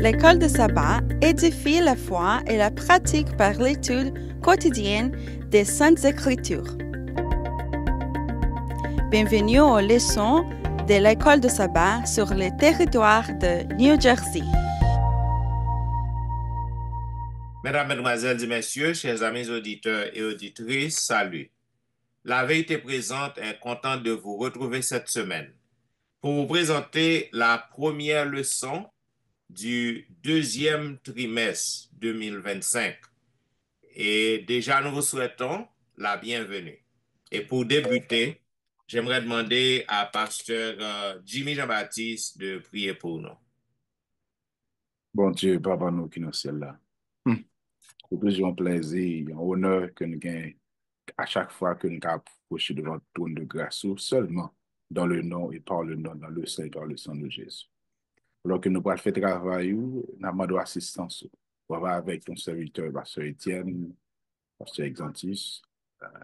L'école de sabbat édifie la foi et la pratique par l'étude quotidienne des Saintes Écritures. Bienvenue aux leçons de l'école de sabbat sur le territoire de New Jersey. Mesdames, Mesdemoiselles et Messieurs, chers amis auditeurs et auditrices, salut. La vérité présente est contente de vous retrouver cette semaine pour vous présenter la première leçon du deuxième trimestre 2025. Et déjà, nous vous souhaitons la bienvenue. Et pour débuter, j'aimerais demander à pasteur Jimmy Jean-Baptiste de prier pour nous. Bon Dieu, Papa nous qui nous sommes là. C'est toujours un plaisir, un honneur que nous gagnons à chaque fois que nous approchons devant le trône de grâce, seulement dans le nom et par le nom, dans le sang et par le sang de Jésus. Alors que nous allons faire travail, nous demandons assistance. On va avec ton serviteur, Pasteur Étienne, Pasteur Exantis,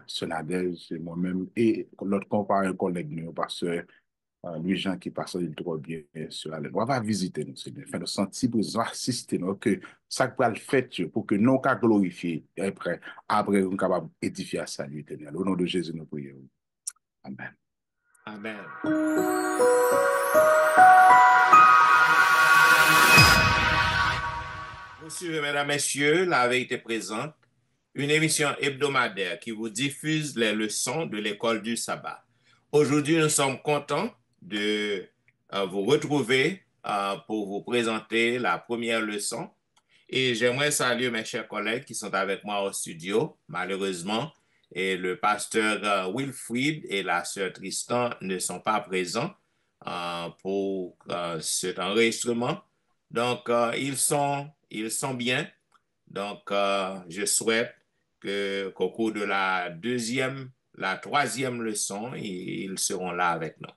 Sœur Nadège et moi-même, et notre compagnon, collègue, nous, Pasteur Louis-Jean qui passe trop bien sur la lettre. On va visiter nous, Seigneur. Faire nous sentir pour nous assister, nous, que ça va le faire pour que nous, qu'à glorifier, et après, nous capables d'édifier à salut éternel. Au nom de Jésus, nous prions. Amen. Amen. Vous suivez, mesdames, messieurs, la vérité présente, une émission hebdomadaire qui vous diffuse les leçons de l'école du sabbat. Aujourd'hui, nous sommes contents de vous retrouver pour vous présenter la première leçon. Et j'aimerais saluer mes chers collègues qui sont avec moi au studio, malheureusement. Et le pasteur Wilfried et la sœur Tristan ne sont pas présents pour cet enregistrement. Donc, ils sont bien. Donc, je souhaite qu'au cours de la troisième leçon, ils seront là avec nous.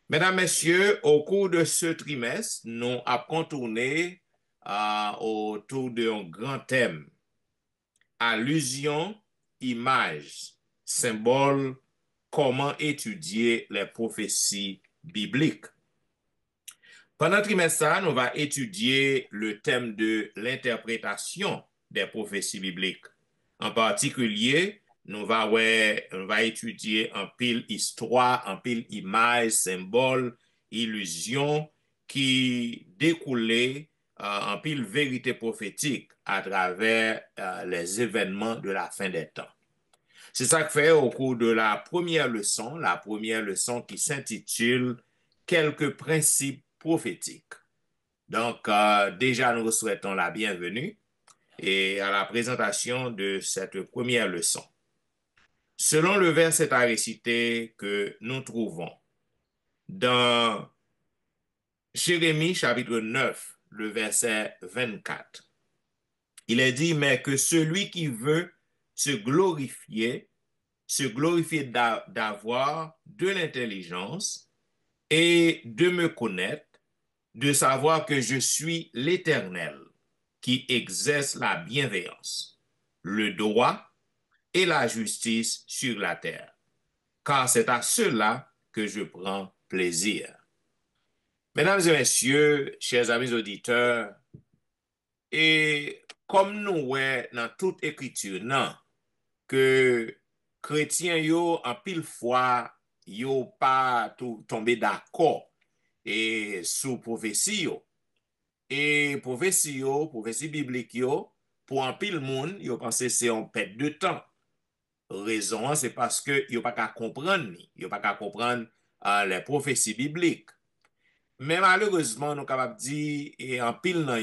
Mesdames, Messieurs, au cours de ce trimestre, nous avons contourné autour d'un grand thème, allusion, image, symbole, comment étudier les prophéties bibliques. Pendant le trimestre, nous allons étudier le thème de l'interprétation des prophéties bibliques. En particulier, nous allons étudier en pile histoire, en pile image, symbole, illusion qui découlaient en pile vérité prophétique à travers les événements de la fin des temps. C'est ça que fait au cours de la première leçon qui s'intitule « Quelques principes prophétiques ». Donc, déjà, nous vous souhaitons la bienvenue et à la présentation de cette première leçon. Selon le verset à réciter que nous trouvons dans Jérémie chapitre 9, le verset 24, il est dit, mais que celui qui veut se glorifier d'avoir de l'intelligence et de me connaître, de savoir que je suis l'Éternel qui exerce la bienveillance, le droit et la justice sur la terre, car c'est à cela que je prends plaisir. Mesdames et messieurs, chers amis auditeurs, et comme nous voyons dans toute écriture, non, que chrétiens yo en pile fois yo pas tout tombé d'accord et sous prophétie yo. Et prophétie biblique yo, pour un pile monde, yo pense c'est un perte de temps. Raison, c'est parce que yo pas qu'à comprendre, les prophéties bibliques. Mais malheureusement, nous capable dire et en pile nan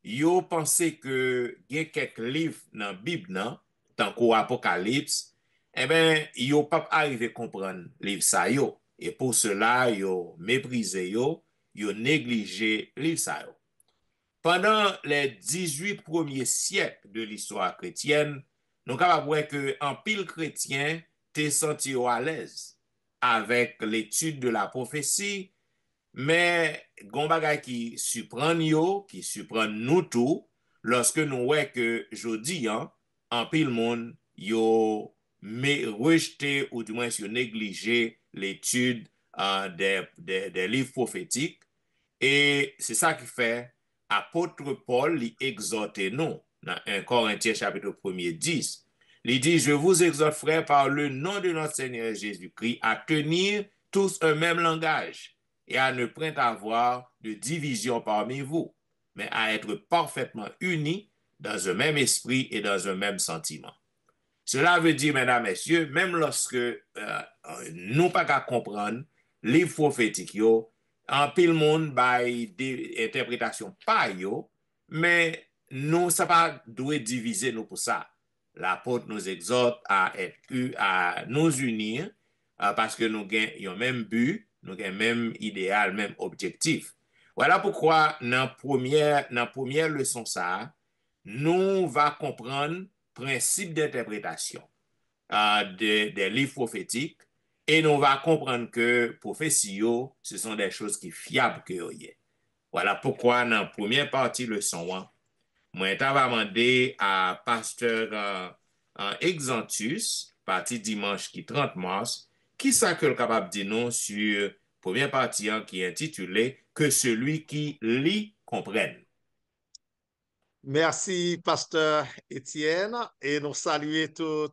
yo pense que il y a quelques livres dans la Bible nan, tant qu'au Apocalypse, eh ben yo pas arrivé à comprendre livre ça yo. Et pour cela, yo méprisé yo négligé livre ça yo. Pendant les 18 premiers siècles de l'histoire chrétienne, nous capable voir que en pile chrétien t'es senti à l'aise avec l'étude de la prophétie. Mais gon bagay qui surprend nous tout, lorsque nous voyons que jodi en pile monde yo rejeté ou du moins yo négligé l'étude des livres prophétiques Et c'est ça qui fait apôtre Paul lui exhorter nous dans 1 Corinthiens chapitre 1er 10. Il dit, je vous exhorte frère par le nom de notre Seigneur Jésus-Christ à tenir tous un même langage et à ne point avoir de division parmi vous, mais à être parfaitement unis dans un même esprit et dans un même sentiment. Cela veut dire, mesdames, messieurs, même lorsque nous pas qu'à comprendre les prophétiques, en pile monde by des interprétations pas yo, mais nous, ça va doit diviser nous pour ça. L'apôtre nous exhorte à nous unir parce que nous avons un même but, nous avons un même idéal, même objectif. Voilà pourquoi dans la première leçon, ça, nous va comprendre principe d'interprétation des livres prophétiques et nous va comprendre que prophéties, ce sont des choses qui fiables que y est. Voilà pourquoi dans la première partie leçon, moi, je vais demander à pasteur Exantus, partie dimanche qui 30 mars, qui ça que le capable de dire non sur la première partie qui est intitulée Que celui qui lit comprenne. Merci, pasteur Etienne, et nous saluons tous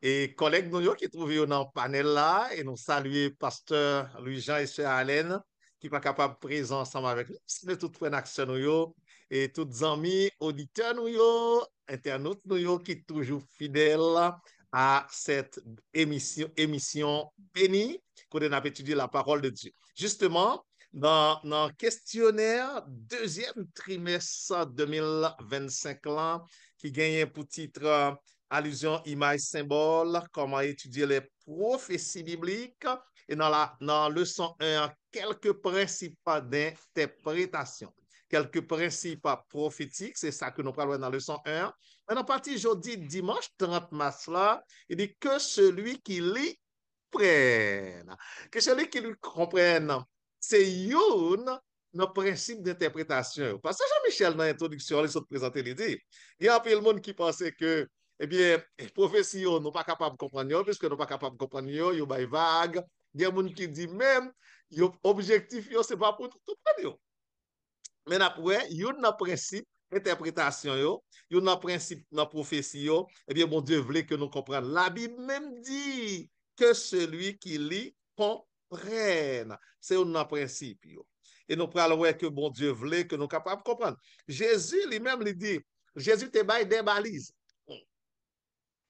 et collègues nous qui trouvent dans le panel là, et nous saluons pasteur Louis-Jean et sœur Alain, qui sont capables de présent ensemble avec nous. Salut tout frère action nous et tous amis auditeurs nous, internautes nous qui sont toujours fidèles à cette émission bénie, qu'on a étudié la parole de Dieu. Justement, dans le questionnaire deuxième trimestre 2025 là, qui gagne pour titre allusion, image, symbole, comment étudier les prophéties bibliques, et dans la leçon 1, quelques principes d'interprétation. Quelques principes prophétiques, c'est ça que nous parlons dans la leçon 1. Maintenant, partie jeudi, dimanche 30 mars là, il dit que celui qui lit prenne. Que celui qui lui comprenne. C'est un principe d'interprétation. Parce que Jean-Michel, dans l'introduction, il s'est présenté l'idée. Il y a un peu de monde qui pensait que, eh bien, les prophéties, nous ne sommes pas capables de comprendre, puisque nous ne sommes pas capables de comprendre, ils sont vagues. Il y a des gens qui disent même, l'objectif, ce n'est pas pour tout comprendre. Mais après, il y a un principe d'interprétation, il y a un principe dans la prophétie, eh bien, mon Dieu voulait que nous comprenions. La Bible même dit que celui qui lit comprenne. C'est un principe. Et nous parlons que bon Dieu voulait que nous soyons capables de comprendre. Jésus lui-même lui dit, Jésus te baille des balises.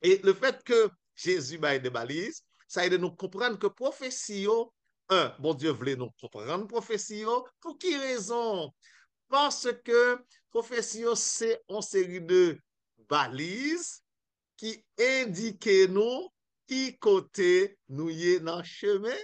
Et le fait que Jésus baille des balises, ça aide nous comprendre que prophétie, bon Dieu voulait nous comprendre prophétie, pour qui raison? Parce que prophétie, c'est une série de balises qui indiquent nous qui côté nous y est dans le chemin.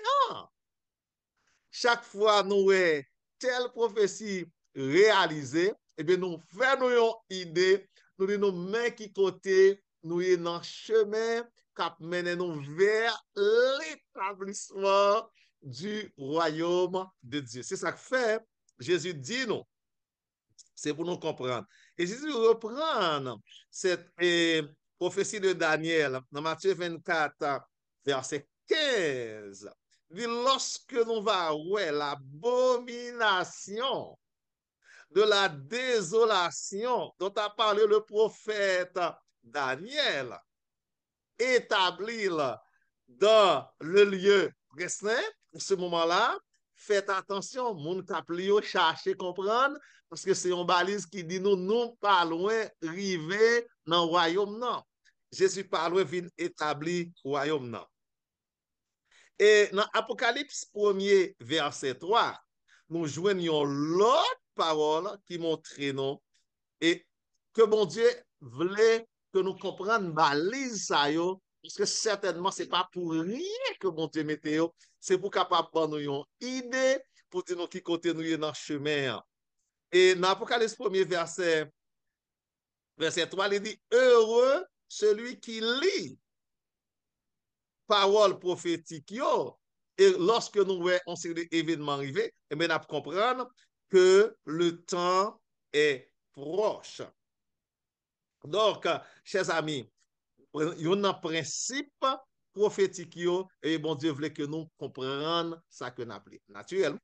Chaque fois nous avons telle prophétie réalisée, eh bien nous faisons une idée, nous disons mais qui côté nous y est dans le chemin qui mène nous vers l'établissement du royaume de Dieu. C'est ça que fait Jésus dit nous. C'est pour nous comprendre. Et Jésus reprend cette prophétie de Daniel dans Matthieu 24, verset 15. Lorsque nous allons voir l'abomination de la désolation dont a parlé le prophète Daniel, établi dans le lieu saint, à ce moment-là, faites attention, moun kap li yo chercher comprendre parce que c'est une balise qui dit nous pas loin river dans le royaume non. Jésus pas loin vient établir royaume non. Et dans Apocalypse 1er verset 3, nous joignons l'autre parole qui montre nous et que bon Dieu voulait que nous comprenions balise ça yo. Parce que certainement, ce n'est pas pour rien que mon Dieu mette, c'est pour capable de nous une idée, pour dire nous qui côté nous est dans le chemin. Et dans l'Apocalypse 1er verset 3, il dit, heureux celui qui lit parole prophétique, et lorsque nous voyons un série d'événements arriver, et bien, nous comprendre que le temps est proche. Donc, chers amis, il y a un principe prophétique et bon Dieu voulait que nous comprenions ça que nous appelons naturel.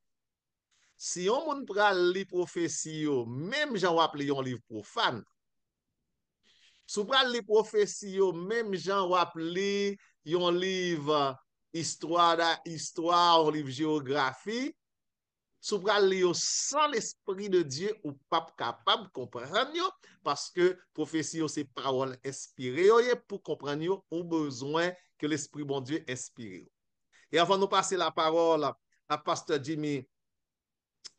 si yon moun pral li prophétie yo, même Jean wap li yon livre profane, sou pral li prophétie yo, même Jean wap li yon livre histoire, un livre géographie, sou pral li yo sans l'esprit de Dieu ou pas capable de comprendre yo, parce que prophétie yo c'est parole inspirée yo, pour comprendre yo, ou besoin que l'esprit bon Dieu inspire yo. Et avant de passer la parole à pasteur Jimmy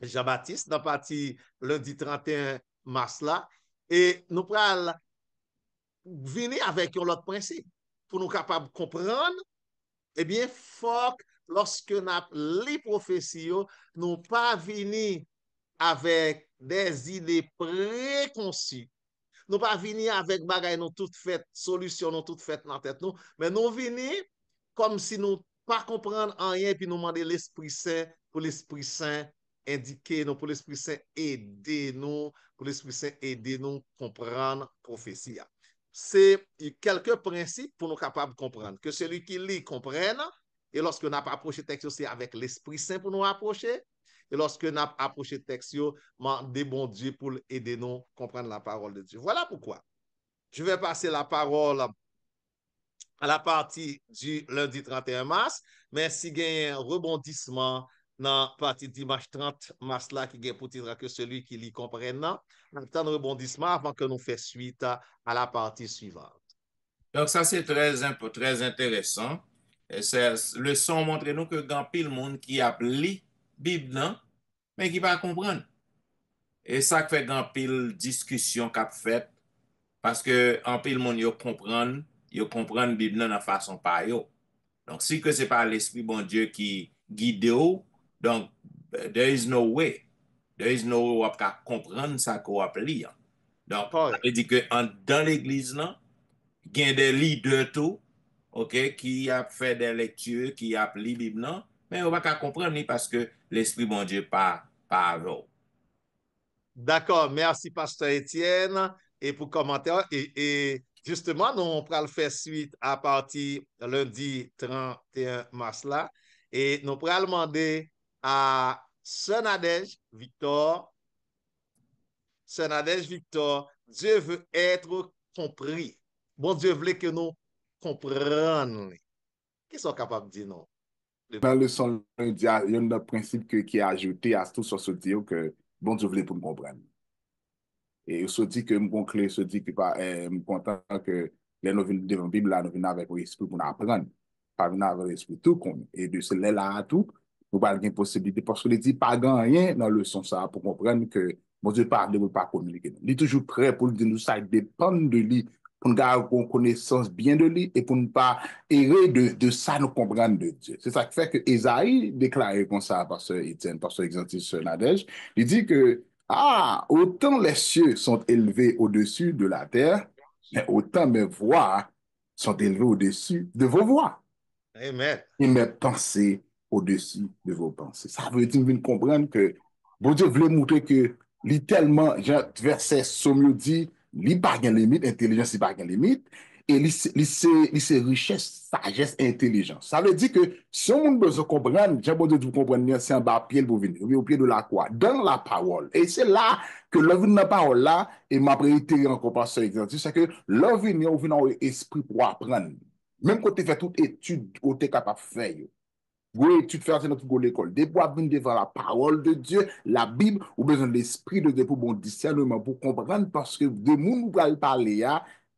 Jean-Baptiste, dans partie lundi 31 mars là, et nous pral venir avec un autre principe pour nous capables de comprendre. Eh bien, faut que lorsque nous les prophéties, nous pas venir avec des idées préconçues. Nous pas venir avec bagaille nous toutes faites, solution nous toutes faites dans la tête nous, mais nous venir comme si nous pas comprendre rien puis nous demander l'Esprit Saint pour l'Esprit Saint indiquer nous, pour l'Esprit Saint aider nous, pour l'Esprit Saint aider nous comprendre prophétie. C'est quelques principes pour nous capables de comprendre. Que celui qui lit comprenne, et lorsque nous approché le texte, c'est avec l'Esprit Saint pour nous approcher. Et lorsque nous approché le texte, des bon Dieu pour aider nous à comprendre la parole de Dieu. Voilà pourquoi. Je vais passer la parole à la partie du lundi 31 mars, mais si il y a un rebondissement dans la partie dimanche 30 mars là, qui est pour dire que celui qui lit comprenne, on a un rebondissement avant que nous fassions suite à la partie suivante. Donc, ça, c'est très intéressant. Le son montre nous que grand pile monde qui a lu Bible, non, mais qui va comprendre. Et ça fait grand pile discussion qu'a fait, parce que en pile monde yo comprendre Bible dans façon pas yo. Donc, si que c'est pas l'Esprit bon Dieu qui guide yo, donc, there is no way ou à comprendre ça qu'on a lire. Donc, ça veut dire que dans l'église, non, il y a des leaders tout, ok, qui a fait des lectures, qui a lu la Bible, non, mais on va pas comprendre parce que l'Esprit bon Dieu pas avant. D'accord, merci Pasteur Étienne et pour commentaire. Et justement, nous on va le faire suite à partir lundi 31 mars là. Et nous allons demander à Sœur Nadège Victor, Dieu veut être compris. Bon Dieu voulait que nous comprenions. Qu'est-ce qu'on est capable de dire non? Dans le son, il y a un principe qui est ajouté à tout ça, se dire que bon Dieu voulait pour nous comprendre. Et il se dit que mon clé se dit que je suis content que les nous venons devant la Bible, là, nous venons avec l'esprit pour nous apprendre. Pas venir avec l'esprit tout comme. Et de ce là à tout, nous n'avons pas de possibilité. Parce que il dit pas rien dans le sens ça pour comprendre que mon Dieu parle de ne pas communiquer. Il est toujours prêt pour dire nous, ça dépend de lui, pour nous garder une connaissance bien de lui et pour ne pas errer de ça, nous comprendre de Dieu. C'est ça qui fait que Esaïe déclare comme ça, pasteur Étienne, pasteur Exantis Nadège, il dit que autant les cieux sont élevés au-dessus de la terre, mais autant mes voix sont élevées au-dessus de vos voix. Amen. Et mes pensées au-dessus de vos pensées. Ça veut dire que comprendre que bon Dieu voulait montrer que littéralement, verset Somme dit, il pas de limite, intelligence il pas de limite, et c'est richesse, sagesse, intelligence. Ça veut dire que si on a besoin de comprendre, j'ai besoin de vous comprendre, c'est en bas pied pour venir, au pied de la croix, dans la parole. Et c'est là que l'œuvre de la parole là, et ma priorité encore par ce exemple, c'est que l'œuvre vient dans l'esprit pour apprendre. Même quand tu fais toute étude, tu es capable de faire. Oui, tu te fais dans notre l'école. Dès pour venir devant la parole de Dieu, la Bible, ou besoin de l'esprit de Dieu pour bon discernement, pour comprendre, parce que de moun ou parler,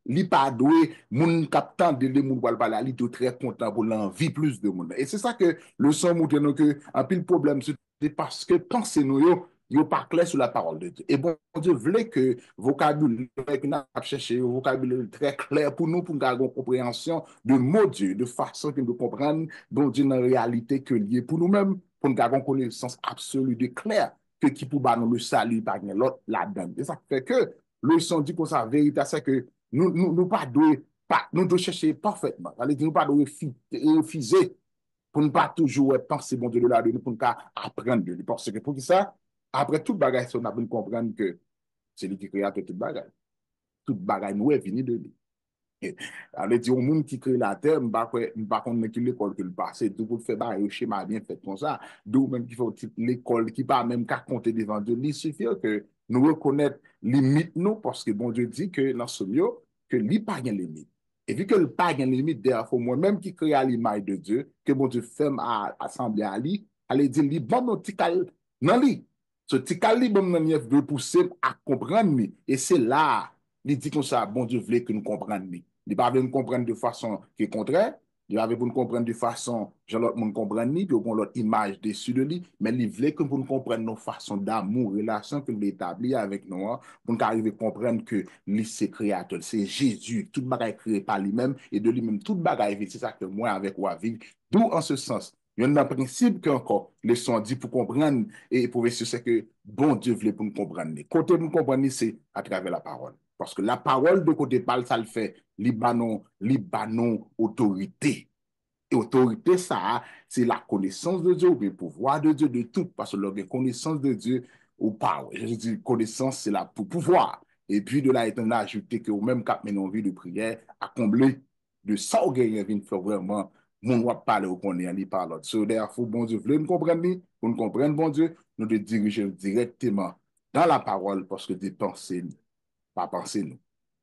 li pas doué, moun captant de les moun parler, li tout très content pour l'envie plus de monde. Et c'est ça que le son montre nous que un pile problème, c'est parce que pensez nous yo pas clair sur la parole de Dieu. Et bon Dieu voulait que vocabulaire que nous cherché, vocabulaire très clair pour nous, pour nous avoir une compréhension de mots Dieu, de façon que nous comprendre, bon Dieu, dans la réalité que lié pour nous-mêmes, pour nous avoir une connaissance absolue de clair, que qui pour nous le salut par l'autre là-dedans. Et ça fait que le son dit qu'on sa vérité, c'est que nous pas nous devons chercher parfaitement. Allez, nous pas refuser pour ne pas toujours penser bon Dieu de là de nous, pour nous apprendre de lui. Parce que pour ça, après tout bagage, on a besoin de comprendre que c'est lui qui crée toute bagage. Toute bagage nous est venu de lui. Ale di, yon moun ki kre la terre, mba kon men ki l'école ke l'passe, tout pou fè ba yo schéma bien fait kon sa, d'où même ki fè l'école ki pa même ka konte devan Dieu, li suffit que nous reconnaître limite nous, parce que bon Dieu dit que dans ce milieu, que li pa gen limite. Et vu que le pa gen limite, derrière, moi-même qui crée à l'image de Dieu, que bon Dieu fèm à assembler à li, ale di li bon non tikal nan li. So tikal li bon nan yef de pousser à comprendre mi. Et c'est là, li dit comme ça, bon Dieu voulait que nous comprenions mi. Il pas veut nous comprendre de façon qui est contraire, il avait pour nous comprendre de façon, genre l'autre monde comprendre ni, puis on l'autre image dessus de lui, mais il voulait que pour nous comprendre nos façons d'amour, relation que nous établit avec nous, hein, pour nous arriver à comprendre que lui c'est créateur, c'est Jésus, tout bagaille créé par lui-même, et de lui-même, tout bagaille, c'est ça que moi avec moi vivre. D'où en ce sens, il y a un principe qu'encore, les sont dit pour comprendre, et pour vérifier c'est que bon Dieu voulait pour nous comprendre. Côté pour nous comprendre, c'est à travers la parole. Parce que la parole de côté parle, ça le fait, libanon autorité. Et autorité, ça, c'est la connaissance de Dieu, ou le pouvoir de Dieu, de tout. Parce que la connaissance de Dieu, ou pas, je dis connaissance, c'est la pouvoir. Et puis de là, étant ajouté que au même cap, maintenant, vie de prière, à combler de ça, au gagner, vient faire vraiment, mon roi parle au qu'on est, il parle. So, therefore, bon Dieu, voulez nous comprendre, pour nous comprendre, bon Dieu, nous de diriger directement dans la parole, parce que des pensées, pas penser nous.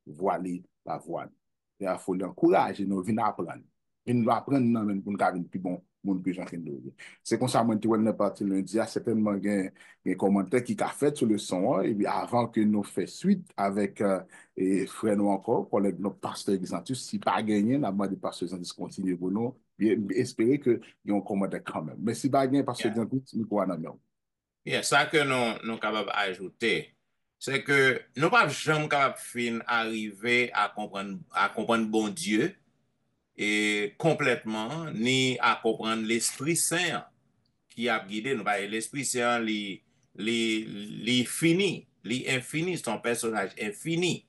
Voiler la voile. Il faut l'encourager, nous venons apprendre. Venons apprendre nous même pour nous avoir plus bon monde plus gens qui nous. C'est comme ça moi tu vois dans partie lundi a certainement un commentaire qui a fait sur le son et puis avant que nous fait suite avec et frère nous encore collègue notre pasteur Xantus si pas gagné la demande de pasteur Xantus continue pour nous bien espérer que il y a un commentaire quand même. Mais si pas gagné pasteur Xantus nous quoi dans même. Yeah, ça que nous capables d'ajouter, c'est que nous pas jamais capable fin arriver à comprendre bon Dieu et complètement ni à comprendre l'Esprit Saint qui a guidé nous. L'Esprit Saint li fini, li infini, son personnage infini.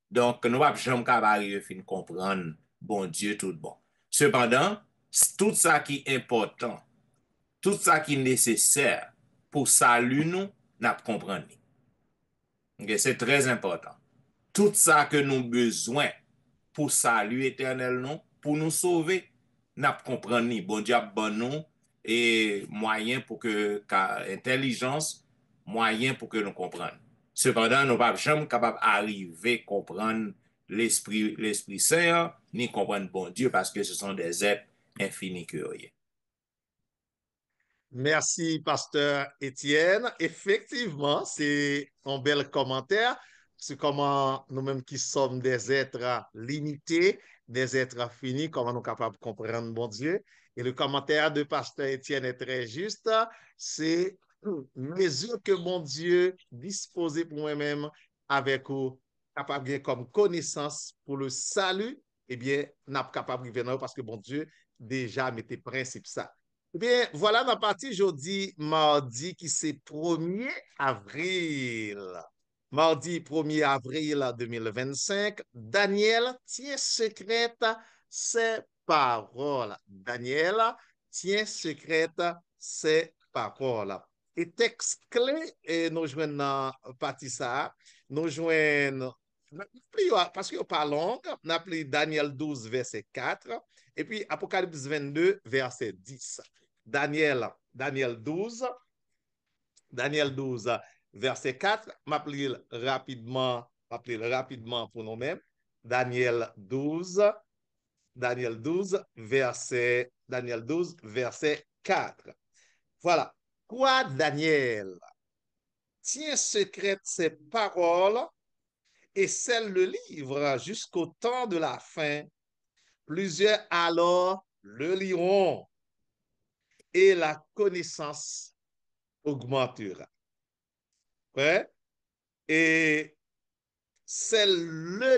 Donc nous pas jamais capable arriver fin comprendre bon Dieu tout bon. Cependant, tout ça qui est important, tout ça qui est nécessaire pour salut nous, n'a pas comprendre. Okay? C'est très important. Tout ça que nous besoin pour salut éternel nous, pour nous sauver, n'a pas comprendre. Bon Dieu bon nous et moyen pour que intelligence, moyen pour que nous comprenions. Cependant, nous ne sommes jamais capables d'arriver à comprendre l'Esprit Saint, ni comprendre bon Dieu parce que ce sont des êtres infinis curieux. Merci, pasteur Étienne. Effectivement, c'est un bel commentaire. C'est comment nous-mêmes qui sommes des êtres limités, des êtres finis, comment nous sommes capables de comprendre bon Dieu. Et le commentaire de pasteur Étienne est très juste. C'est mesure que mon Dieu disposé pour moi-même avec vous, capable de comme connaissance pour le salut, eh bien, n'a pas capable de venir parce que bon Dieu déjà mettait principe ça. Eh bien, voilà ma partie jeudi, mardi, qui c'est 1er avril. Mardi 1er avril 2025, Daniel tient secrète ses paroles. Daniel tient secrète ses paroles. Et texte clé, et nous joignons dans partie ça, nous joignons, parce qu'il n'y a pas long, on appelle Daniel 12, verset 4, et puis Apocalypse 22, verset 10. Daniel 12, verset 4, m'appelle rapidement pour nous-mêmes. Daniel 12, verset 4. Voilà. Quoi Daniel tient secrète ses paroles et scelle le livre jusqu'au temps de la fin. Plusieurs alors le liront et la connaissance augmentera. Ouais? Et c'est le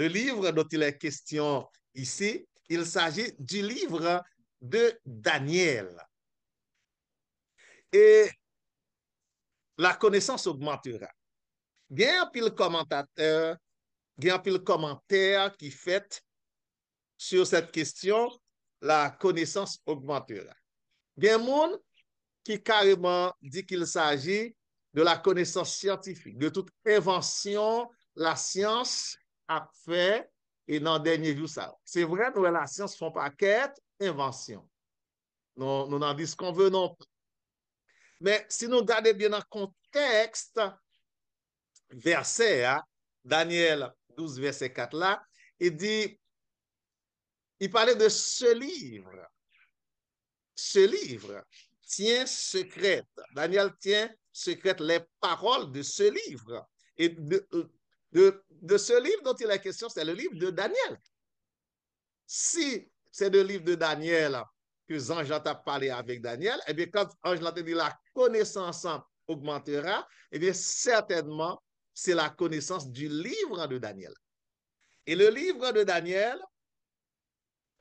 livre dont il est question ici, il s'agit du livre de Daniel. Et la connaissance augmentera. Il y a un pile commentateur, il y a un pile commentaire qui fait sur cette question, la connaissance augmentera. Il y a un monde qui carrément dit qu'il s'agit de la connaissance scientifique, de toute invention, la science a fait et dans le dernier jour ça. C'est vrai, nous, la science font pas quête, invention. Nous n'en disons qu'on veut non. Mais si nous regardons bien dans le contexte, verset, hein, Daniel 12, verset 4 là, il dit, il parlait de ce livre. Ce livre tient secrète. Daniel tient secrète les paroles de ce livre. Et de ce livre dont il est question, c'est le livre de Daniel. Si c'est le livre de Daniel que Jean a parlé avec Daniel, eh bien, quand Ange a dit la connaissance augmentera, eh bien, certainement, c'est la connaissance du livre de Daniel. Et le livre de Daniel,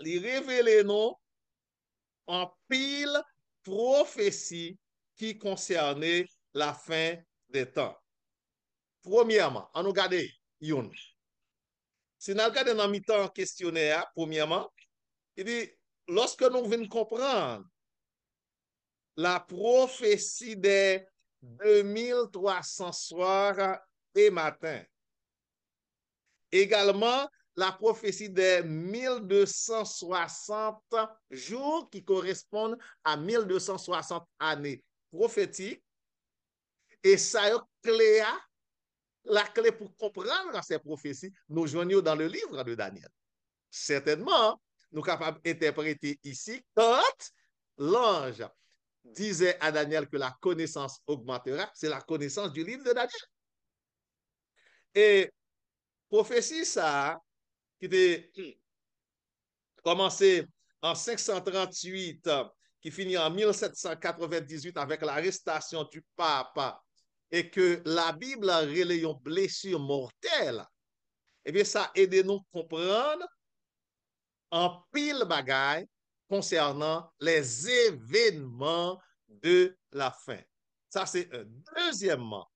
il révèle nous en pile prophétie qui concernait la fin des temps. Premièrement, on regarde yon. Si nous regardons dans mi-temps questionnaire, premièrement, il dit, lorsque nous venons comprendre la prophétie des 2300 soirs et matins, également la prophétie des 1260 jours qui correspondent à 1260 années prophétiques, et ça est clé, la clé pour comprendre ces prophéties, nous joignons dans le livre de Daniel. Certainement, nous sommes capables d'interpréter ici quand l'ange disait à Daniel que la connaissance augmentera, c'est la connaissance du livre de Daniel. Et prophétie ça, qui était commencé en 538, qui finit en 1798 avec l'arrestation du pape, et que la Bible a relé une blessure mortelle, eh bien, ça aide nous à comprendre en pile bagaille concernant les événements de la fin. Ça, c'est un. Deuxièmement,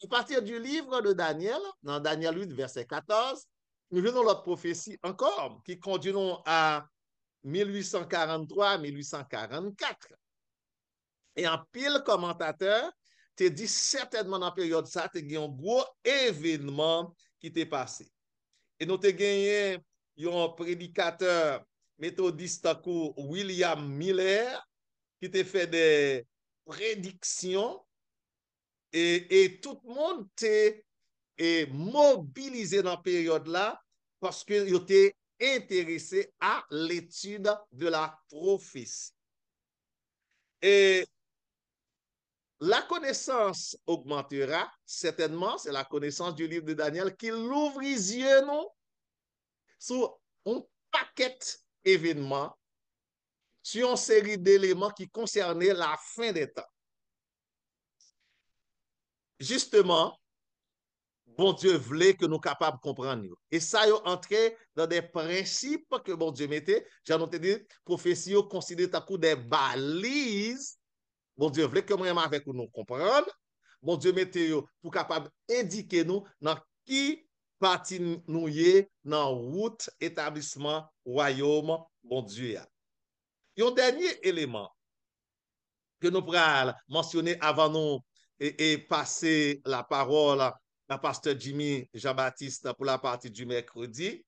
à partir du livre de Daniel, dans Daniel 8, verset 14, nous venons la prophétie encore, qui conduit à 1843-1844. Et en pile commentateur, te dit certainement dans la période ça, te gagné un gros événement qui t'est passé. Et nous te gagné un prédicateur méthodiste William Miller qui te fait des prédictions et tout le monde t'est mobilisé dans la période là parce que il était intéressé à l'étude de la prophétie. Et la connaissance augmentera, certainement, c'est la connaissance du livre de Daniel qui l'ouvre les yeux, non, sur un paquet d'événements, sur une série d'éléments qui concernaient la fin des temps. Justement, bon Dieu voulait que nous soyons capables de comprendre. Et ça, est entré dans des principes que bon Dieu mettait. J'ai noté des prophéties considérées comme des balises. Bon Dieu voulait que moi avec nous comprendre. Bon Dieu mettait pour capable indiquer nous dans qui partie nous y dans route établissement royaume bon Dieu. Un dernier élément que nous pourrons mentionner avant nous et passer la parole à pasteur Jimmy Jean-Baptiste pour la partie du mercredi.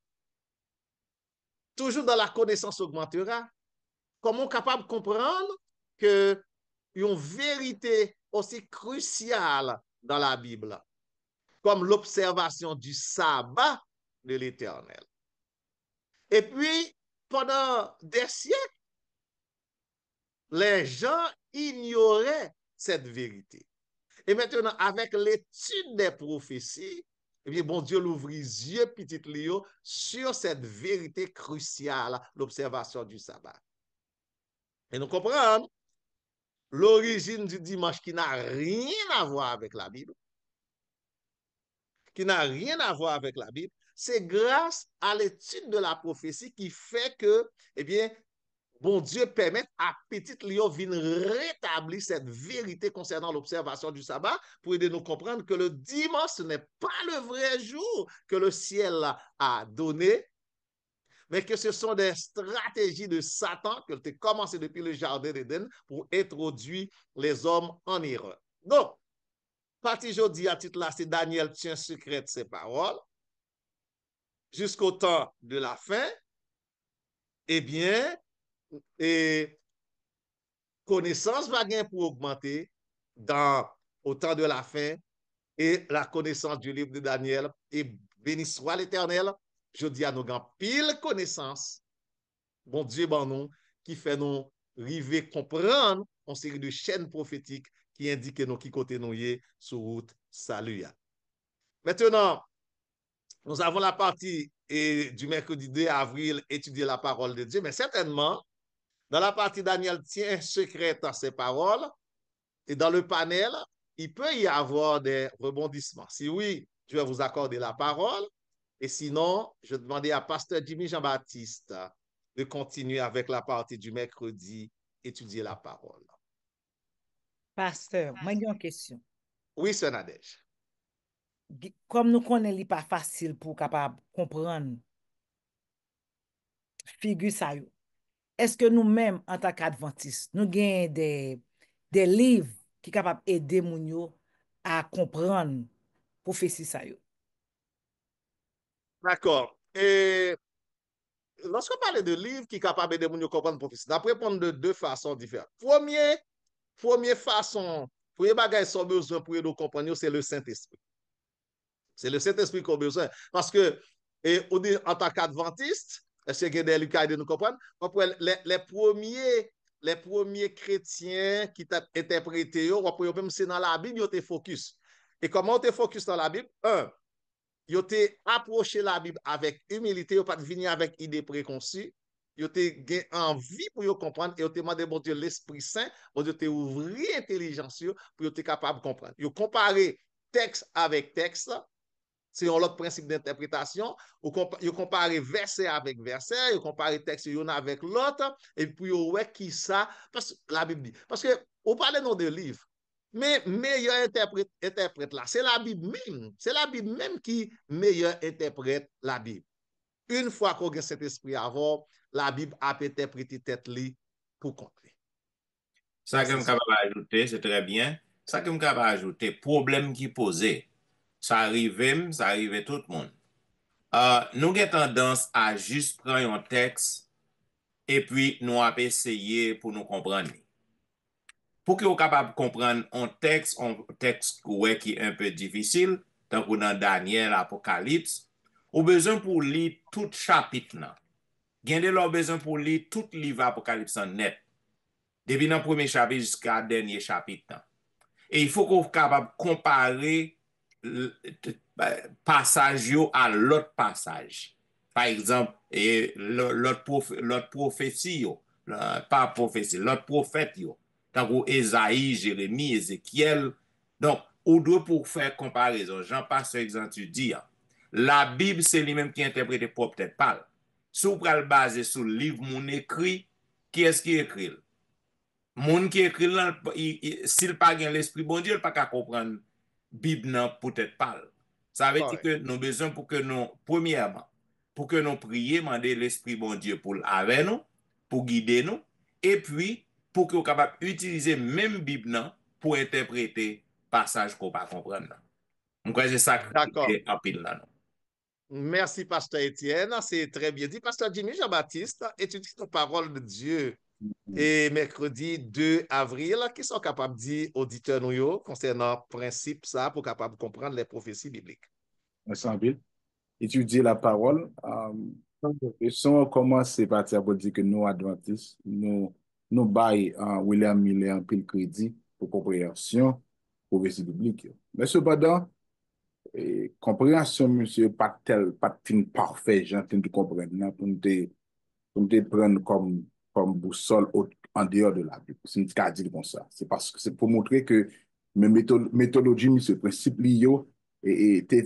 Toujours dans la connaissance augmentera, comment capable de comprendre que une vérité aussi cruciale dans la Bible, comme l'observation du sabbat de l'Éternel. Et puis, pendant des siècles, les gens ignoraient cette vérité. Et maintenant, avec l'étude des prophéties, eh bien, bon Dieu l'ouvre les yeux petit Léo sur cette vérité cruciale, l'observation du sabbat. Et nous comprenons l'origine du dimanche qui n'a rien à voir avec la Bible, c'est grâce à l'étude de la prophétie qui fait que, eh bien, bon Dieu permet à petit Léo de rétablir cette vérité concernant l'observation du sabbat pour aider nous comprendre que le dimanche, ce n'est pas le vrai jour que le ciel a donné, mais que ce sont des stratégies de Satan que tu as commencé depuis le jardin d'Éden pour introduire les hommes en erreur. Donc, partie aujourd'hui à titre là, c'est Daniel tient secret ses paroles. jusqu'au temps de la fin, eh bien, et connaissance va gagner pour augmenter au temps de la fin et la connaissance du livre de Daniel. Et béni soit l'Éternel, je dis à nos grands pile connaissance, bon Dieu, bon nous, qui fait nous river comprendre une série de chaînes prophétiques qui indiquent nous qui côté nous y est sur route salut. Maintenant, nous avons la partie du mercredi 2 avril, étudier la parole de Dieu, mais certainement, dans la partie Daniel tient secret à ses paroles, et dans le panel, il peut y avoir des rebondissements. Si oui, je vais vous accorder la parole, et sinon, je demandais à Pasteur Jimmy Jean-Baptiste de continuer avec la partie du mercredi, étudier la parole. Pasteur, moi, j'ai une question. Oui, Sœur Nadège. Comme nous connaissons pas facile pour capable comprendre figure ça yo. Est-ce que nous-mêmes, en tant qu'adventistes, nous avons des livres qui sont capables d'aider moun yo à comprendre prophétie ça yo? D'accord. Et lorsqu'on parle de livres qui sont capables d'aider moun yo comprendre prophétie, on peut répondre de deux façons différentes. Première façon, premier bagage sans besoin pour nous comprendre, c'est le Saint-Esprit. C'est le Saint-Esprit qu'on a besoin. Parce que, en tant qu'adventiste, est-ce que des livres de nous comprendre? Les premiers chrétiens qui t'ont interprété, même c'est dans la Bible, ils étaient focus. Et comment on focus dans la Bible? Un, ils ont approché la Bible avec humilité, ils n'ont pas venir avec idées préconçues. Ils ont envie pour comprendre et ils ont demandé, bon Dieu, l'Esprit Saint, bon Dieu, ouvrir l'intelligence pour être capable de comprendre. Ils ont comparé texte avec texte. C'est un autre principe d'interprétation. Ils comparent verset avec verset, ils comparent texte l'un avec l'autre, et puis ouais qui ça, parce que la Bible dit. Parce que on parle non de livre, mais meilleur interprète là, c'est la Bible même. C'est la Bible même qui meilleur interprète la Bible. Une fois qu'on a cet esprit avant, la Bible a interprété tête li pour compter. Ça que je suis capable d'ajouter, c'est très bien. Ça que je suis capable d'ajouter, problème qui posait, ça arrivait tout le monde. Nous avons tendance à juste prendre un texte et puis nous avons essayé pour nous comprendre. Pour que vous soyez capable de comprendre un texte qui est un peu difficile, tant que dans Daniel, Apocalypse, vous avez besoin pour lire tout chapitre. Vous avez besoin pour lire tout livre Apocalypse en net. Depuis dans le premier chapitre jusqu'à le dernier chapitre. Et il faut que vous soyez capable de comparer passage à l'autre passage. Par exemple, l'autre prophétie, pas prophétie, l'autre prophète, tant que Esaïe, Jérémie, Ézéchiel. Donc, on doit pour faire comparaison. Jean-Pasteur exemple, tu dis, la Bible, c'est lui-même qui interprète pour peut-être pas. Si vous prenez basé sur le livre mon écrit, qui est-ce qui écrit? Moun qui écrit là, s'il pas gain l'esprit bon Dieu, il pas qu'à comprendre Bible non peut-être pas. Ça veut dire que nous avons besoin pour que nous, premièrement, pour que nous prions, demander l'esprit bon Dieu pour avec nous, pour guider nous, et puis pour que nous soyons capables d'utiliser même Bible non pour interpréter passage qu'on pas comprendre. Donc c'est ça qui est en pile là. Merci, Pasteur Étienne. C'est très bien dit. Pasteur Jimmy Jean-Baptiste, étudie la parole de Dieu. Et mercredi 2 avril, qui sont capables de dire auditeurs nous concernant le principe ça pour capable de comprendre les prophéties bibliques. Merci, Bill. Étudier la parole. Et si on commence par dire que nous, adventistes, nous baillons William Miller un peu le crédit pour compréhension prophétie biblique. Mais cependant, compréhension, monsieur, pas fin parfait, j'ai de comprendre, pour nous prendre comme boussole en dehors de la Bible. C'est une dire comme ça. C'est parce que c'est pour montrer que mes méthodologie, ce principe lié, et t'es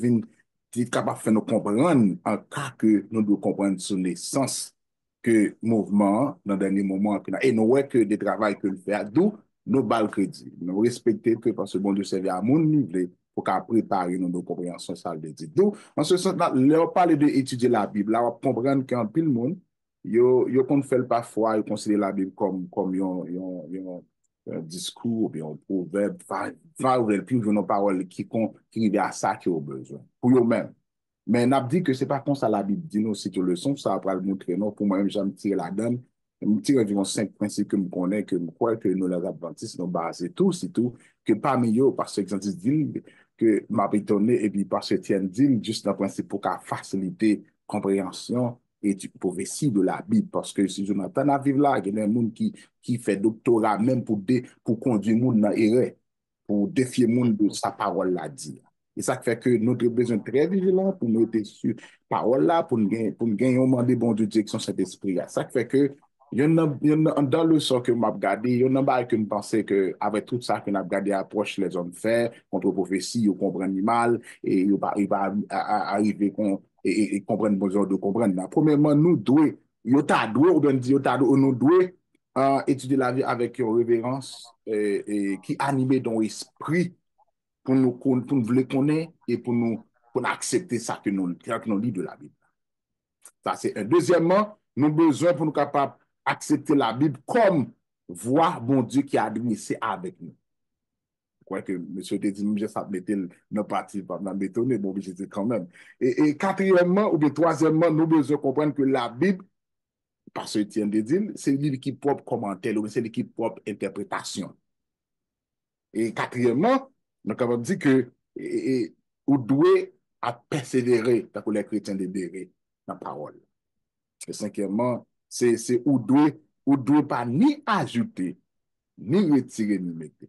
capable de faire nous comprendre en cas que nous devons comprendre son essence que mouvement dans le dernier moment. Et nous voyons que des travaux que le fait, d'où nous bas le crédit. Nous respectons que parce que bon Dieu servait à mon niveau pour qu'à préparer nos compréhensions, ça le dit. Donc, en ce sens-là, là, on parle d'étudier la Bible, là, on comprend qu'en pile monde, yo qu'on fait parfois, yo considère la Bible comme un discours, ou bien un proverbe, puis une parole qui arrive à ça qui a besoin, pour eux-mêmes. Men nap di ke se pa kon sa la Bib di nou si te leçon, sa apra le montre nou, pou mwen jan tire la dan, mwen tire environ 5 prinsip ke mwen konen, ke mwen kwa ke nou les Adventistes nou base tout, si tout, ke parmi yo, parce que Xantis dit, que m'a étonné, et puis parce que Etienne dit, juste un principe pour qu'à faciliter compréhension et prophétie de la Bible, parce que si Jonathan a vivre là, il y a des gens qui fait doctorat même pour conduire le monde dans l'erreur, pour défier le monde de sa parole là dit. Et ça fait que nous avons besoin de très vigilant pour nous être sur parole là, pour nous gagner un mandat bon de direction cet esprit. Ça fait que dans le sort que m'a regardé, il y a un que nous pensons que avec tout ça que nous avons regardé approche les hommes faits contre prophétie, ou comprendre mal et il va arriver et comprendre besoin de comprendre. Premièrement, nous devons ou bien dire nous devons étudier la vie avec une révérence qui animée dans l'esprit pour nous voulons connaître et pour accepter ça que nous lit de la Bible. Ça, c'est un. Deuxièmement, nous avons besoin pour nous capables d'accepter la Bible comme voir bon Dieu qui a adressé avec nous. Je crois que M. te dit, je ça mettre dans partie, pas dans bétonner, bon, je dis quand même. Et quatrièmement, ou bien troisièmement, nous avons besoin de comprendre que la Bible, parce que Etienne de dit, c'est une livre qui propre commentaire, ou c'est l'équipe propre interprétation. Et quatrièmement, nous avons dit que vous devez persévérer, parce que les chrétiens débérés dans la parole. Et cinquièmement, c'est vous devez pas ni ajouter, ni retirer, ni mettre.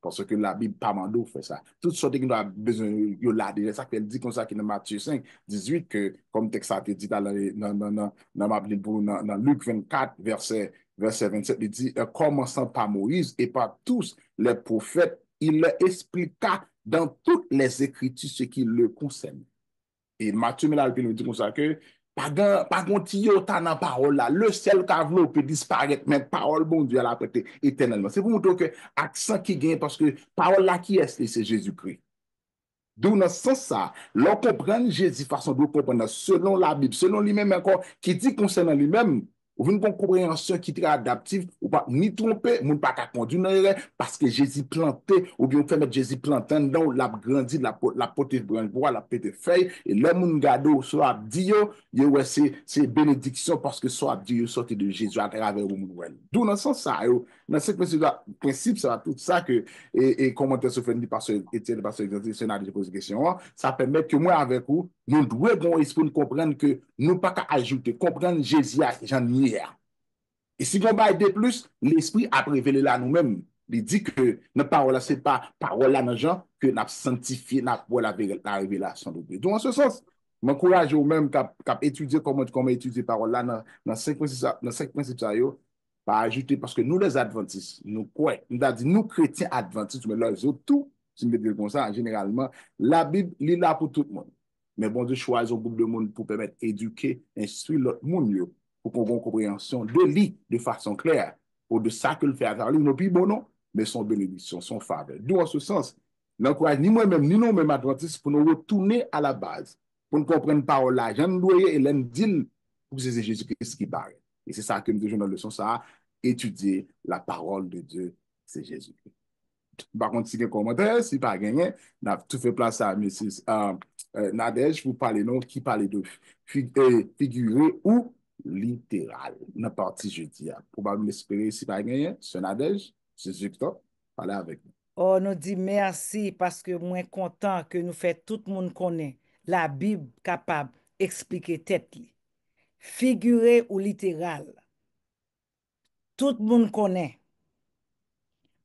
Parce que la Bible, pas mando fait ça. Toutes sortes qui nous a besoin de là. Déjà, ça qu'elle dit comme ça, qui dans Matthieu 5, 18, que, comme texte a été dit dans Luc 24, verset 27, il dit, commençant par Moïse et par tous les prophètes, il leur expliqua dans toutes les Écritures ce qui le concerne. Et Matthieu nous dit comme ça que pas gontiyo ta nan parole là, le seul qui peut disparaître, mais parole bon Dieu la prêté éternellement. C'est pour montrer que accent qui gagne parce que parole là qui est, c'est Jésus-Christ. D'où dans ce sens ça, l'on comprend Jésus façon de comprendre selon la Bible, selon lui-même encore, qui dit concernant lui-même, ou une compréhension qui est très adaptive, ou pas ni tromper, ou pas qu'à conduire dans l'erreur, parce que Jésus planté, ou bien on fait mettre Jésus planté dans la grandi, la pote branche bois, la pète feuille, et le moun gado, soit dit yo, c'est bénédiction, parce que soit Dieu sorti de Jésus à travers le monde. D'où dans ce sens ça, dans ce principe, ça va tout ça que, et commentaire se fait par ce Étienne, parce que j'ai posé question, ça permet que moi avec vous, nous devons esprit comprendre que nous pas qu'à ajouter, comprendre Jésus à Jean hier. Et si on va aider plus, l'esprit a révélé là nous-mêmes. Il dit que notre parole, ce n'est pas parole là dans gens que nous avons sanctifié, nous avons la révélation de Dieu. Donc, en ce sens, je m'encourage au même qu'à étudier comment étudier parole là dans 5 principes, pas ajouter, parce que nous, les Adventistes, nous croyons, nous chrétiens Adventistes, mais les autres, tout, si je me dis comme ça, généralement, la Bible, elle est là pour tout le monde. Mais bon Dieu choisit un groupe de monde pour permettre d'éduquer, instruire l'autre monde pour qu'on ait une compréhension de lui de façon claire. Ou de ça que le fait à travers lui, non plus bon non, mais son bénédiction, son faveur. D'où en ce sens, n'encourage ni moi-même, ni nous-mêmes Adventistes pour nous retourner à la base, pour nous comprendre parole là. Jean Louis et Hélène dit pour que c'est Jésus-Christ qui parle. Et c'est ça que nous devons dans la leçon, ça, étudier la parole de Dieu, c'est Jésus-Christ. Par contre, si vous avez un commentaire, si pas gagné, on a tout fait place à Mrs. Nadège pour parler non, qui parle de figuré ou littéral. Dans la partie jeudi. Probablement espérer si pas gagné, c'est Nadège, c'est Victor, parlez avec nous. Oh, nous dit merci parce que moi content que nous fait tout le monde connaît la Bible capable d'expliquer tête li. Figuré ou littéral. Tout le monde connaît.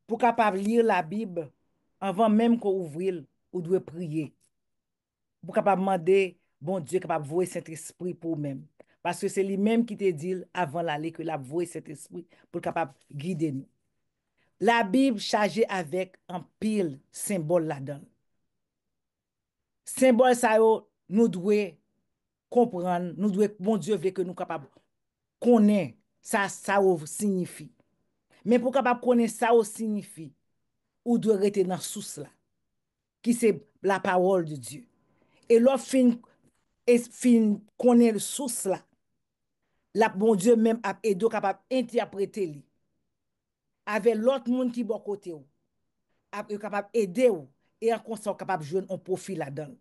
Pour capable lire la Bible, avant même qu'on ouvre, ou doit prier. Pour capable demander, bon Dieu, capable voir Saint-Esprit pour même. Parce que c'est lui-même qui te dit avant l'aller que la voix Saint-Esprit pour capable guider nous. La Bible chargée avec un pile symbole là-dedans. Symbole ça nous devons comprendre, nous devons, bon Dieu veut que nous capables connaître ça signifie. Mais pour capable connaître ça signifie, ou doit rester dans source là, qui c'est la parole de Dieu. Et l'autre fin connaît le source là, la bon Dieu même a aidé capable interpréter li. Avec l'autre monde qui bon côté ou, capable aider ou et en constant capable jouer un profil là-dedans.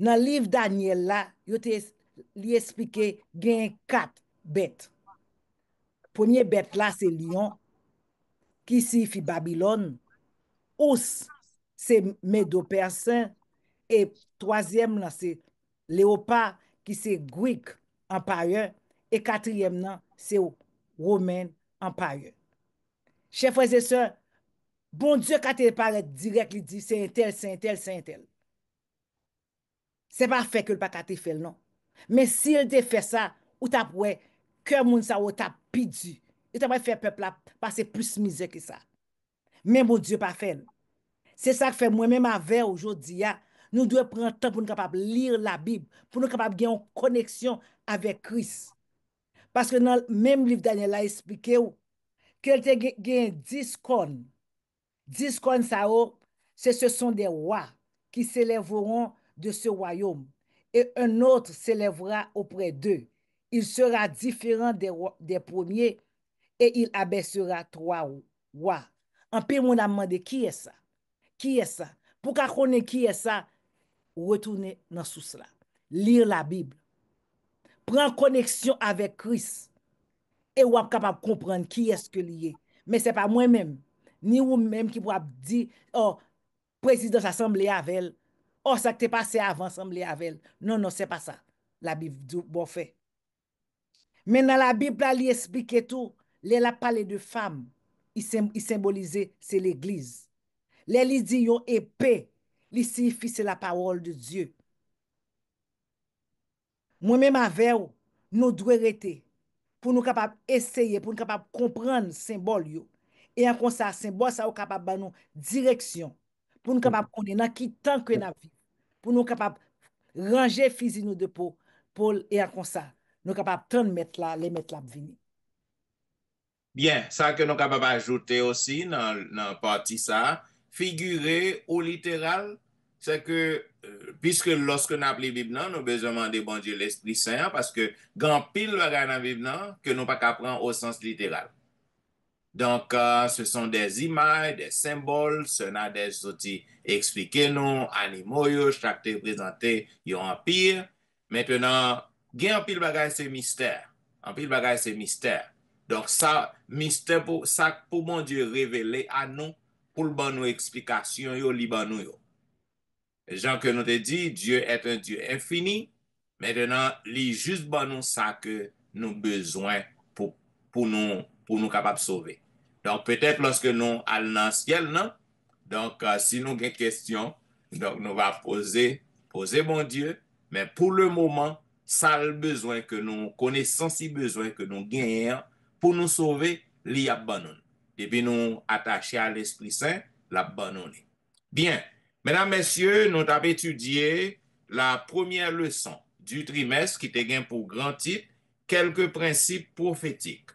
Dans le livre Daniel là, il expliqué gen 4 bêtes. Premier bête là, c'est lion, qui signifie Babylone. Ous, c'est Médo-Persin. Et troisième là, c'est léopard, qui c'est Greek Empire. Et quatrième là, c'est Roman Empire. Chers frères et sœurs, bon Dieu, quand il paraît direct, il dit c'est un tel, c'est un tel, c'est un tel. C'est pas fait que le pas fait, non. Mais s'il te fait ça, ou t'a ouais, que moun sa ou t'a pidu. Il t'a fait peuple là passer plus misère que ça. Mais mon Dieu pas fait. C'est ça que fait moi-même avec aujourd'hui. Nous devons prendre temps pour nous capable lire la Bible, pour nous capable gagner une connexion avec Christ. Parce que dans le même livre Daniel a expliqué qu'elle te gagne 10 cornes. 10 cornes ça, ce sont des rois qui s'élèveront de ce royaume. Et un autre s'élèvera auprès d'eux. Il sera différent des premiers et il abaissera 3 rois. En peu, on a demandé qui est ça? Qui est ça? Pour qu'on connaisse qui est ça, retourner dans sous cela. Lire la Bible. Prendre connexion avec Christ. Et ou êtes capable de comprendre qui est-ce que lié. Mais ce n'est pas moi-même, ni vous-même qui pourra dire, oh, président de l'Assemblée avec elle. Oh, ça qui t'est passé avant l'Assemblée avec elle. Non, non, c'est pas ça. La Bible dit, bon fait. Mais dans la Bible, il explique tout. Il a parlé de femmes. Il symbolisait, c'est l'Église. Il dit, yon épée. Il signifie, c'est la parole de Dieu. Moi-même avec vous, nous devons rester pour nous capables essayer, pour nous capables comprendre le symbole. Et en comme ça, symbole, ça nous capable de nous direction. Pour nous capables de connaître dans qui temps que nous vivons. Pour nous capables de ranger fusil nous de peau. Et en comme ça, nous capables de mettre là, les mettre là venir. Bien, ça que nous capables d'ajouter aussi dans la partie ça, figurer au littéral, c'est que puisque lorsque nous appelons la Bible, nous avons besoin de demander bon Dieu l'Esprit Saint parce que grand pile de dans la Bible que nous pas qu'à prendre au sens littéral. Donc, ce sont des images, des symboles, ce sont des outils expliqués nous, animaux, chaque présenté, il y a un empire. Maintenant, il y a un pile bagage, c'est mystère. Un pile bagage, c'est mystère. Donc, ça, mystère, ça, pour mon Dieu révéler à nous, pour le bon nous explication, yo, li ban nous, yo. Jean que nous te dit, Dieu est un Dieu infini. Maintenant, il juste bon nous ça que nous besoin pour nous capables de sauver. Donc, peut-être lorsque nous allons dans le ciel, non? Donc, si nous avons des questions, donc nous allons poser bon Dieu. Mais pour le moment, ça a le besoin que nous connaissons, si besoin que nous gagnons pour nous sauver, l'y abandonne. Et puis nous attacher à l'Esprit Saint, l'abandonner. Bien. Mesdames, Messieurs, nous avons étudié la première leçon du trimestre qui était gain pour grand titre, quelques principes prophétiques.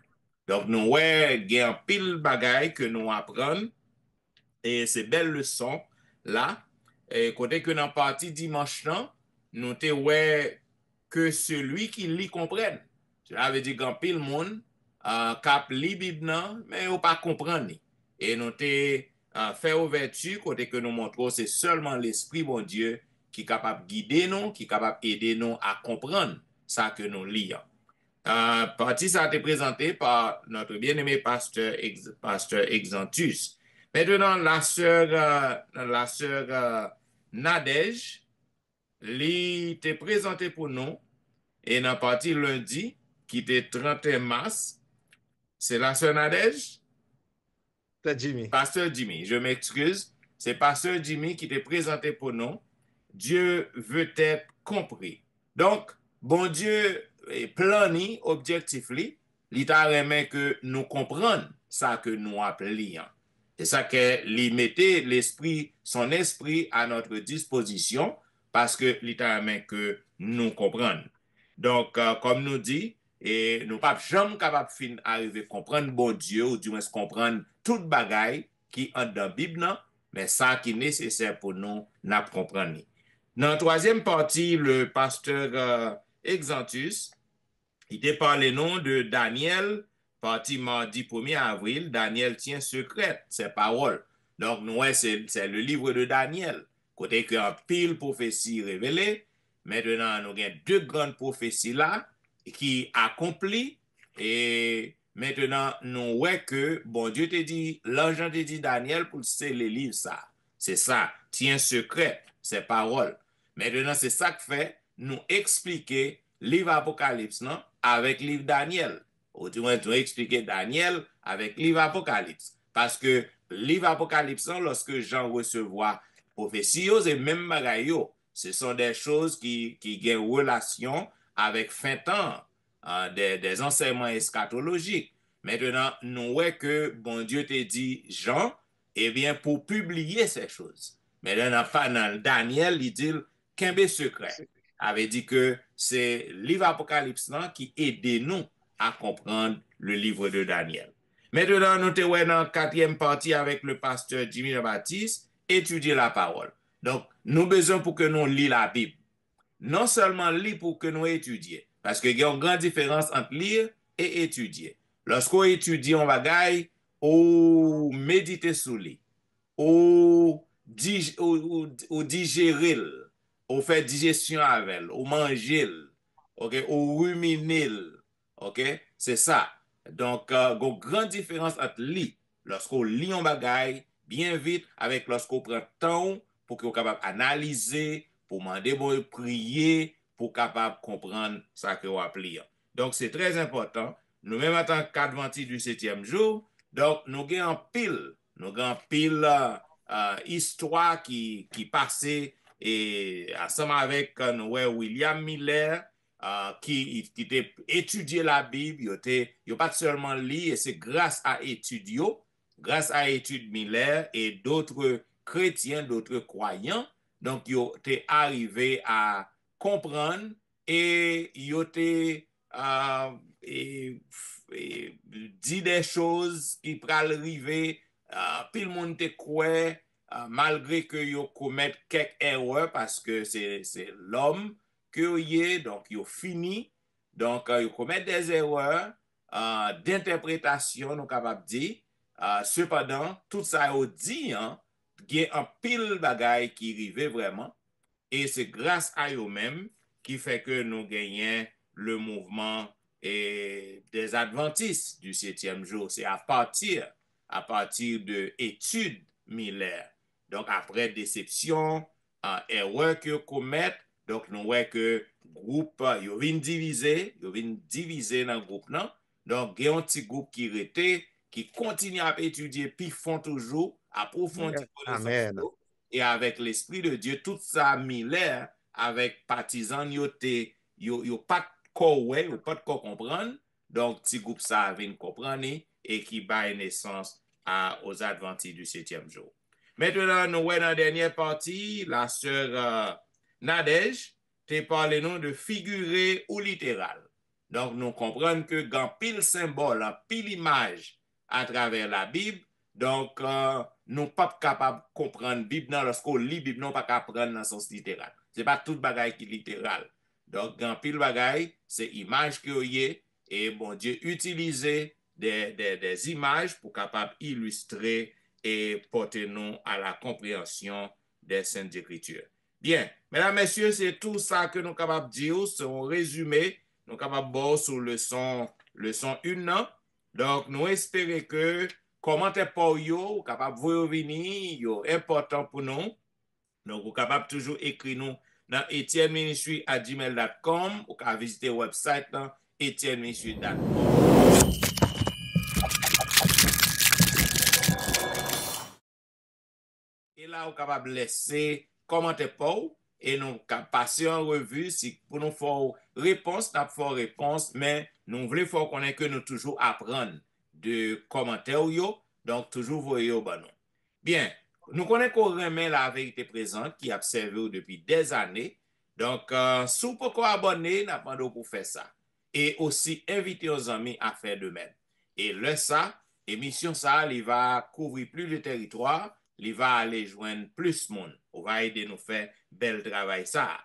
Donc, nous avons pile bagaille que nous apprenons et ces belles leçons là, et côté que dans la partie dimanche, nous avons que celui qui lit comprenne. Cela veut dire qu'en pile monde cap lit Bible, mais on pas comprendre. Et nous avons fait ouverture côté que nous montrons c'est seulement l'Esprit bon Dieu qui est capable de guider nous, qui est capable d'aider nous à comprendre ça que nous lisons. Partie ça a été présenté par notre bien-aimé pasteur Exantus. Maintenant, la sœur Nadège, lui était présenté pour nous et dans la partie lundi, qui était 31 mars, c'est la sœur Nadège? Jimmy. Pasteur Jimmy, je m'excuse. C'est Pasteur Jimmy qui était présenté pour nous. Dieu veut être compris. Donc, bon Dieu est plani, objectifly, l'État remet que nous comprenions ça que nous appelions. C'est ça que lui mettait l'esprit, son esprit à notre disposition parce que l'État remet que nous comprenions. Donc, comme nous dit, et nous ne sommes jamais capables d'arriver à comprendre bon Dieu ou du moins comprendre toute bagaille qui est dans la Bible, mais ça qui est nécessaire pour nous, nous comprendre. Dans la troisième partie, le pasteur Exantus, il te parlé nom de Daniel, partie mardi 1er avril, Daniel tient secrète ses paroles. Donc, nous, c'est le livre de Daniel, côté qu'il y a pile prophétie révélée, Maintenant, nous avons deux grandes prophéties là qui accomplissent. Et maintenant, nous voyons que, bon Dieu te dit, l'ange te dit Daniel pour sceller les livres ça. C'est ça, tiens secret, ces paroles. Maintenant, c'est ça que fait, nous expliquer livre Apocalypse, non? Avec livre Daniel. Ou du moins, nous expliquer Daniel avec livre Apocalypse. Parce que livre Apocalypse, lorsque Jean recevoir prophétie, et même bagaille, ce sont des choses qui ont relation avec fin temps, des enseignements eschatologiques. Maintenant, nous voyons que bon Dieu te dit, Jean, eh bien, pour publier ces choses. Maintenant, dans Daniel, il dit, qu'un secret. Avait dit que c'est le livre Apocalypse qui aide nous à comprendre le livre de Daniel. Maintenant, nous sommes dans la quatrième partie avec le pasteur Jimmy Baptiste, étudier la parole. Donc, nous avons besoin pour que nous lisions la Bible. Non seulement lire pour que nous étudions, parce qu'il y a une grande différence entre lire et étudier. Lorsqu'on étudie un bagage, on médite sur lui, on digérer, on fait digestion avec, on manger, okay? On ruminer, okay? C'est ça. Donc, il y a une grande différence entre lire, lorsqu'on lit un bagage bien vite, avec lorsqu'on prend temps pour qu'on soit capable d'analyser, pour demander bon prier, pour capable comprendre ça que on applique. Donc, c'est très important. Nous-mêmes, en tant qu'adventistes du 7e jour, donc, nous avons pile histoire qui passait et ensemble avec William Miller, qui était étudié la Bible, il n'a pas seulement lu, et c'est grâce à étude Miller et d'autres chrétiens, d'autres croyants, donc ils ont arrivé à comprendre et ils ont dit des choses qui pourraient arriver, puis le monde te croit, malgré que ils commettent quelques erreurs, parce que c'est l'homme que y est, donc ils ont fini, donc ils commettent des erreurs d'interprétation, nous capables de dire. Cependant, tout ça a dit, il y a un pile bagaille qui arrive vraiment, et c'est grâce à eux-mêmes qui fait que nous gagnons le mouvement des adventistes du 7e jour. C'est à partir de études Miller. Donc, après déception, erreur que commettent, donc nous voyons que groupe, ils viennent diviser dans le groupe, non? Donc, il y a un petit groupe qui était, qui continue à étudier, puis font toujours, approfondir connaissance. Et avec l'Esprit de Dieu, tout ça, Miller, avec partisans, yo pas de pas de comprendre. Donc, petit groupe ça vient comprendre et qui bat naissance aux adventistes du 7e jour. Maintenant, nous voyons dans la dernière partie, la sœur Nadège te parlé nous de figuré ou littéral. Donc, nous comprenons que quand pile symbole, pile image à travers la Bible, donc, nous ne sommes pas capables de comprendre la Bible lorsqu'on lit la Bible, nous ne sommes pas capables de prendre dans le sens littéral. Ce n'est pas tout bagaille qui est littéral. Donc, quand pile bagaille, c'est image que y est, et bon Dieu utilisait des images pour capable illustrer et porter nous à la compréhension des Saintes Écritures. Bien, mesdames, messieurs, c'est tout ça que nous sommes capables de dire, c'est un résumé, nous sommes capables de voir sur leçon 1. Donc, nous espérons que commentaires pour vous, capable de revenir, important pour nous. Donc, vous capable toujours écrire nous dans etienneministry@gmail.com ou à visiter le website dans etienneministry.com. Et là, vous capable de laisser commentaire pour vous et nous passer en revue si pour nous faire réponse, nous faire réponse, mais nous voulons faire connaître que nous toujours apprendre de commentaires, donc toujours voyez au bon. Bien, nous connaissons qu'on remet la vérité présente qui a observé depuis des années. Donc, si vous pouvez abonner, nous demandons pour faire ça. Et aussi inviter aux amis à faire de même. Et là, ça, émission ça, il va couvrir plus de territoire, il va aller joindre plus de monde. On va aider nous faire bel travail ça.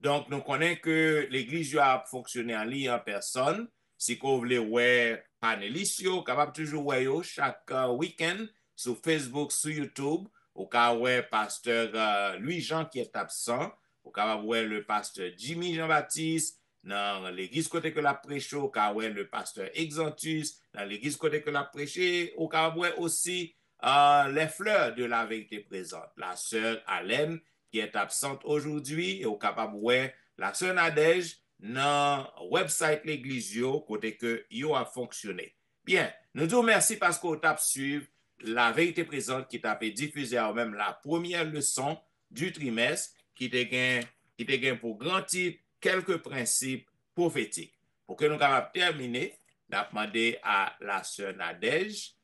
Donc, nous connaissons que l'Église a fonctionné en ligne en personne. si vous voulez ouais panélistes, capable toujours ouais yo chaque week-end sur Facebook, sur YouTube, au cas ouais pasteur Louis-Jean qui est absent, au cas ouais le pasteur Jimmy Jean-Baptiste dans l'église côté que la prêche, au cas ouais le pasteur Exantus dans l'église côté que la prêché, au cas ouais aussi les fleurs de la vérité présente, la sœur Alain qui est absente aujourd'hui, et au capable ouais la sœur Nadège dans le website l'église côté que yo a fonctionné. Bien, nous vous remercions parce qu'on t'a suivi la vérité présente qui t'a fait diffuser à même la première leçon du trimestre qui te gain pour grand titre quelques principes prophétiques. Pour que nous capables terminer, nous avons demandé à la sœur Nadège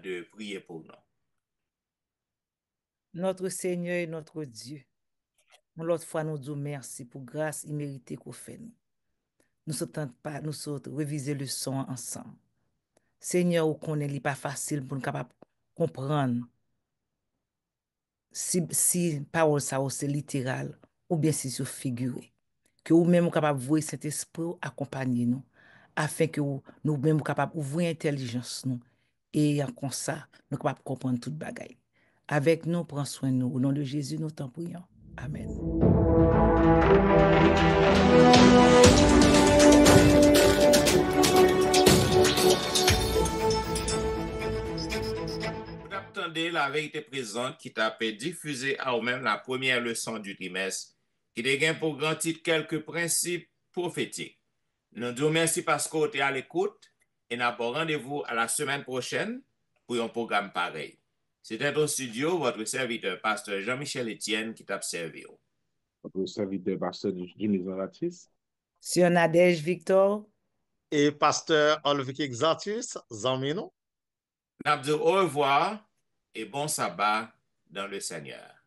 de prier pour nous. Notre Seigneur et notre Dieu, l'autre fois nous disons merci pour grâce imméritée qu'on fait nous. Nous sommes pas, nous sommes réviser le son ensemble. Seigneur, on connaît, il n'est pas facile pour nous capables comprendre si parole ça c'est littéral ou bien si c'est figuré. Que nous même capable de voir cet esprit accompagner nous afin que nous même capable d'ouvrir l'intelligence nous et comme ça nous capable de comprendre toute bagaille. Avec nous, prends soin de nous. Au nom de Jésus, nous t'en prions. Amen. Vous attendez la vérité présente qui t'a fait diffuser à vous-même la première leçon du trimestre, qui dégaine pour grand titre quelques principes prophétiques. Nous vous remercions parce que vous êtes à l'écoute et nous avons rendez-vous à la semaine prochaine pour un programme pareil. C'était au studio votre serviteur, pasteur Jean-Michel Etienne, qui t'a servi. Votre serviteur, pasteur Jimmy Jean-Baptiste. Sœur Nadège Victor. Et pasteur Olvik Exantus, Zamino. Nous vous disons au revoir et bon sabbat dans le Seigneur.